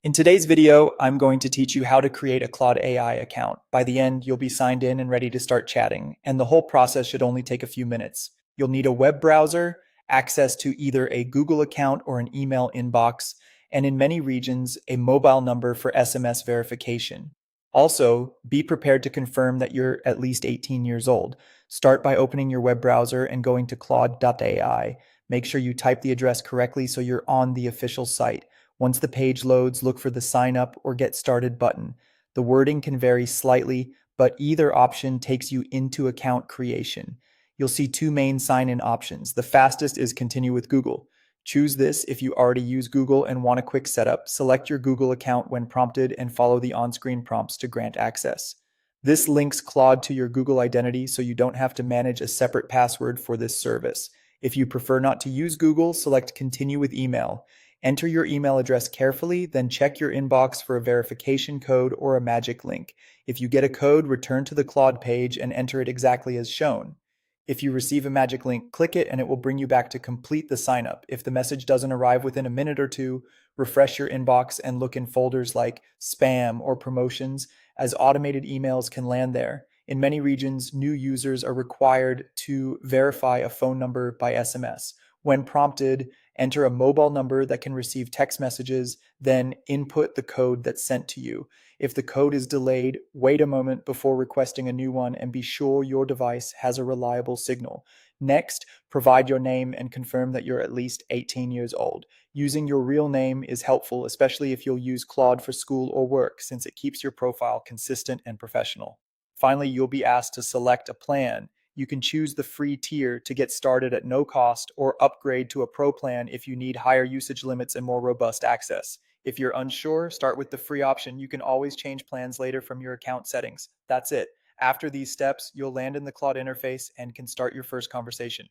In today's video, I'm going to teach you how to create a Claude AI account. By the end, you'll be signed in and ready to start chatting, and the whole process should only take a few minutes. You'll need a web browser, access to either a Google account or an email inbox, and in many regions, a mobile number for SMS verification. Also, be prepared to confirm that you're at least 18 years old. Start by opening your web browser and going to claud.ai. Make sure you type the address correctly so you're on the official site. Once the page loads, look for the Sign Up or Get Started button. The wording can vary slightly, but either option takes you into account creation. You'll see two main sign-in options. The fastest is Continue with Google. Choose this if you already use Google and want a quick setup. Select your Google account when prompted and follow the on-screen prompts to grant access. This links Claude to your Google identity so you don't have to manage a separate password for this service. If you prefer not to use Google, select Continue with Email. Enter your email address carefully, then check your inbox for a verification code or a magic link. If you get a code, return to the Claude page and enter it exactly as shown. If you receive a magic link, click it and it will bring you back to complete the sign up. If the message doesn't arrive within a minute or two, refresh your inbox and look in folders like spam or promotions, as automated emails can land there. In many regions, new users are required to verify a phone number by SMS. When prompted, enter a mobile number that can receive text messages, then input the code that's sent to you. If the code is delayed, wait a moment before requesting a new one and be sure your device has a reliable signal. Next, provide your name and confirm that you're at least 18 years old. Using your real name is helpful, especially if you'll use Claude for school or work, since it keeps your profile consistent and professional. Finally, you'll be asked to select a plan. You can choose the free tier to get started at no cost or upgrade to a pro plan if you need higher usage limits and more robust access. If you're unsure, start with the free option. You can always change plans later from your account settings. That's it. After these steps, you'll land in the Claude interface and can start your first conversation.